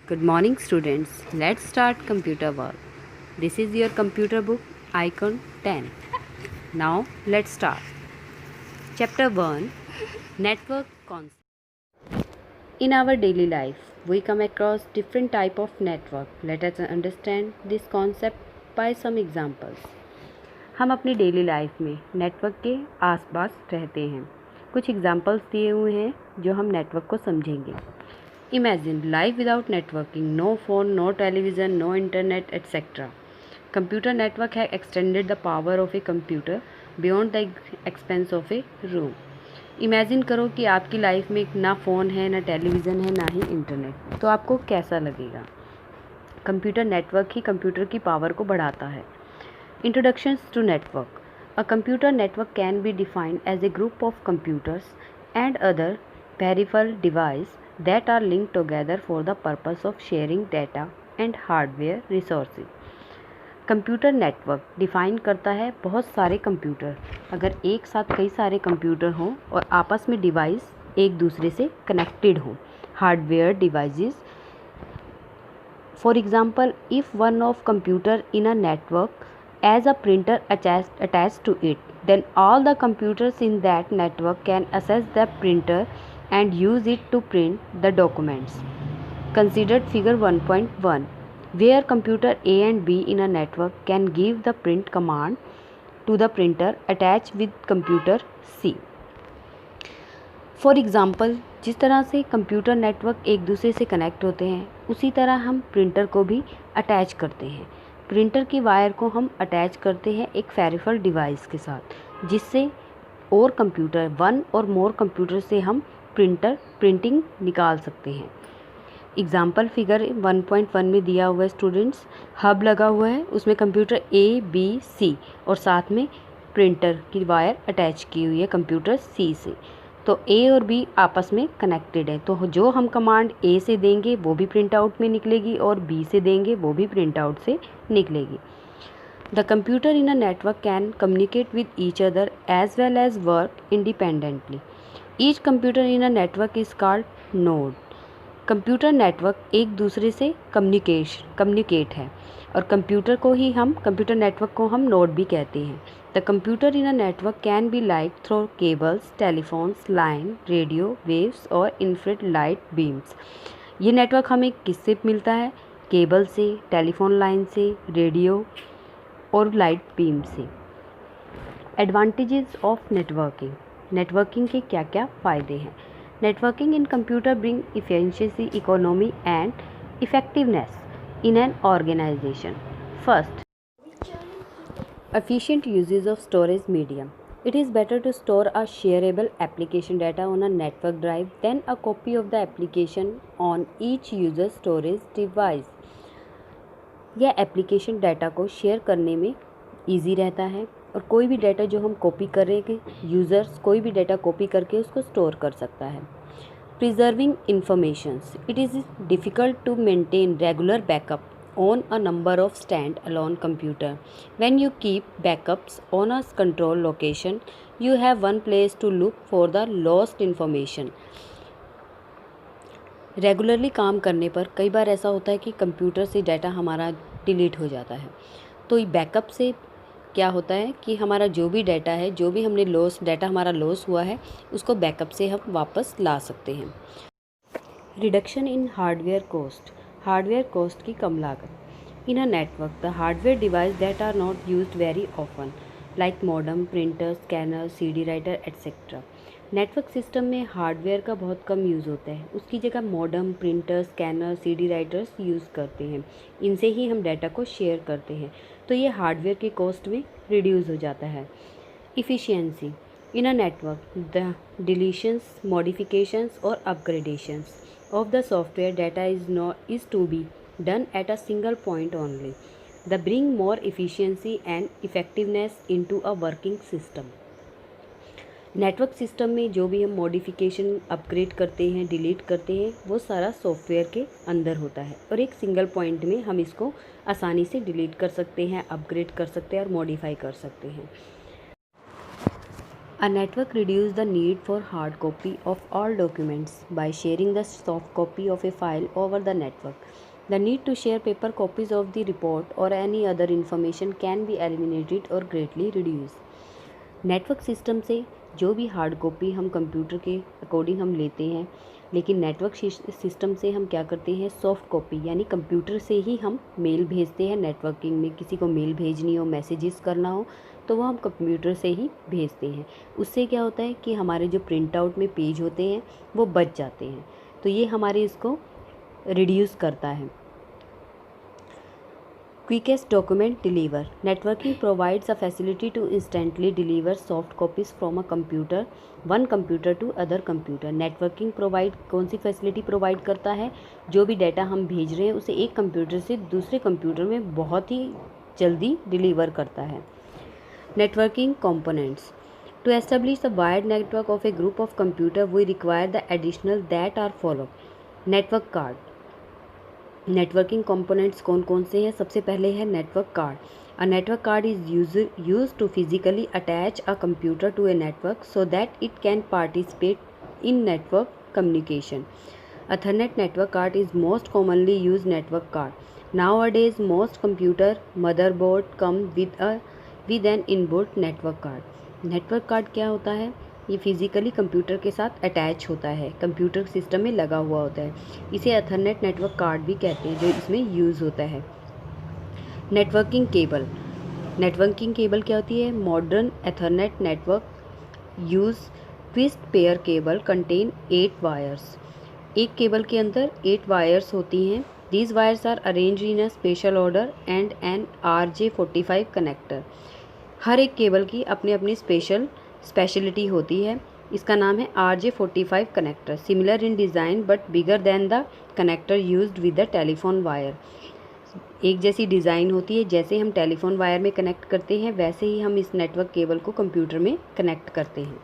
Good morning, students. Let's start computer work. This is your computer book, Icon 10. Now, let's start. Chapter 1, Network Concept. In our daily life, we come across different type of network. Let us understand this concept by some examples. हम अपनी daily life में network के आसपास रहते हैं. कुछ examples दिए हुए हैं जो हम नेटवर्क को समझेंगे. Imagine life without networking, no phone, no television, no internet, etc. Computer network has extended the power of a computer beyond the expense of a room. Imagine करो कि आपकी लाइफ में ना फ़ोन है, ना टेलीविज़न है, ना ही इंटरनेट, तो आपको कैसा लगेगा. कंप्यूटर नेटवर्क ही कंप्यूटर की पावर को बढ़ाता है. Introductions to network. A computer network can be defined as a group of computers and other peripheral devices that are linked together for the purpose of sharing data and hardware resources. Computer network define करता है बहुत सारे computer. अगर एक साथ कई सारे computer हों और आपस में डिवाइस एक दूसरे से कनेक्टेड हों, hardware devices. For example, if one of computer in a network as a printer attached to it, then all the computers in that network can access the printer and use it to print the documents. Considered figure 1.1, where computer A and B in a network can give the print command to the printer attached with computer C. For example, जिस तरह से computer network एक दूसरे से connect होते हैं, उसी तरह हम प्रिंटर को भी अटैच करते हैं. प्रिंटर की वायर को हम अटैच करते हैं एक पेरिफेरल डिवाइस के साथ, जिससे और कंप्यूटर, वन और मोर कंप्यूटर से हम प्रिंटिंग निकाल सकते हैं. एग्जाम्पल फिगर 1.1 में दिया हुआ है स्टूडेंट्स. हब लगा हुआ है, उसमें कंप्यूटर A, B, C और साथ में प्रिंटर की वायर अटैच की हुई है कंप्यूटर C से. तो A और B आपस में कनेक्टेड है, तो जो हम कमांड A से देंगे वो भी प्रिंट आउट में निकलेगी और B से देंगे वो भी प्रिंट आउट से निकलेगी. The computer in a network can communicate with each other as well as work independently. Each computer in a network is called node. Computer network एक दूसरे से कम्युनिकेट है और कंप्यूटर नेटवर्क को हम नोड भी कहते हैं. The computer in a network can B light through cables, telephones, line, radio waves और इंफ्रारेड लाइट बीम्स. ये नेटवर्क हमें किससे मिलता है? केबल से, टेलीफोन लाइन से, रेडियो और लाइट बीम से. Advantages of networking. नेटवर्किंग के क्या क्या फ़ायदे हैं? Networking in computer bring efficiency, economy and effectiveness in an organization. First, efficient uses of storage medium. It is better to store a shareable application data on a network drive than a copy of the application on each user storage device. यह application data को share करने में easy रहता है और कोई भी data जो हम कॉपी करेंगे, यूज़र्स कोई भी डाटा कॉपी करके उसको स्टोर कर सकता है. Preserving informations. It is difficult to maintain regular backup on a number of stand alone computer. When you keep backups on a control location, you have one place to look for the lost information. Regularly काम करने पर कई बार ऐसा होता है कि computer से data हमारा डिलीट हो जाता है. तो बैकअप से क्या होता है कि हमारा जो भी डाटा है, जो भी हमने डाटा हमारा लॉस हुआ है, उसको बैकअप से हम वापस ला सकते हैं. Reduction in hardware cost. Hardware cost की कम लागत. In a network the hardware device that are not used very often like modem, printer, scanner, CD writer etcetera. Network system में हार्डवेयर का बहुत कम यूज़ होता है. उसकी जगह modem, printer, scanner, CD writers use करते हैं. इनसे ही हम डाटा को शेयर करते हैं, तो ये हार्डवेयर की कॉस्ट में रिड्यूस हो जाता है. Efficiency. In a network the deletions, modifications और upgradations of the software data is to be done at a single point only. They bring more efficiency and effectiveness into a working system. Network system में जो भी हम modification, upgrade करते हैं, delete करते हैं, वो सारा सॉफ्टवेयर के अंदर होता है और एक सिंगल पॉइंट में हम इसको आसानी से डिलीट कर सकते हैं, अपग्रेड कर सकते हैं और मॉडिफाई कर सकते हैं. A network reduces the need for hard copy of all documents by sharing the soft copy of a file over the network. The need to share paper copies of the report or any other information can be eliminated or greatly reduced. Network system से जो भी hard copy हम computer के according हम लेते हैं, लेकिन network system से हम क्या करते हैं, सॉफ्ट कॉपी यानी कंप्यूटर से ही हम मेल भेजते हैं। नेटवर्किंग में किसी को मेल भेजनी हो, मैसेजेस करना हो, तो वो हम कंप्यूटर से ही भेजते हैं। उससे क्या होता है कि हमारे जो प्रिंट आउट में पेज होते हैं वो बच जाते हैं, तो ये हमारे इसको रिड्यूस करता है। Quickest document deliver. Networking provides a facility to instantly deliver soft copies from a computer, one computer to other computer. Networking provide कौन सी फैसिलिटी प्रोवाइड करता है, जो भी डाटा हम भेज रहे हैं उसे एक कंप्यूटर से दूसरे कंप्यूटर में बहुत ही जल्दी डिलीवर करता है। Networking components. To establish a wired network of a group of computer, we require the additional that are follow. Network card. Networking components कौन कौन से हैं? सबसे पहले है network card. A network card is use to physically attach a computer to a network so that it can participate in network communication. Ethernet network card is most commonly used network card. Nowadays, most computer motherboard come with an inbuilt network card. Network card क्या होता है? ये physically computer के साथ attach होता है, computer system में लगा हुआ होता है। इसे एथरनेट नेटवर्क कार्ड भी कहते हैं, जो इसमें यूज़ होता है। Networking cable. नेटवर्किंग केबल क्या होती है? Modern ethernet network use twist pair cable contain 8 wires. एक केबल के अंदर 8 वायर्स होती हैं। These wires are arrange in a special order and an RJ45 connector. हर एक केबल की अपनी अपनी स्पेशलिटी होती है। इसका नाम है RJ45 connector. Similar in design but bigger than the connector used with the telephone wire. एक जैसी डिज़ाइन होती है, जैसे हम टेलीफोन वायर में कनेक्ट करते हैं वैसे ही हम इस नेटवर्क केबल को कंप्यूटर में कनेक्ट करते हैं।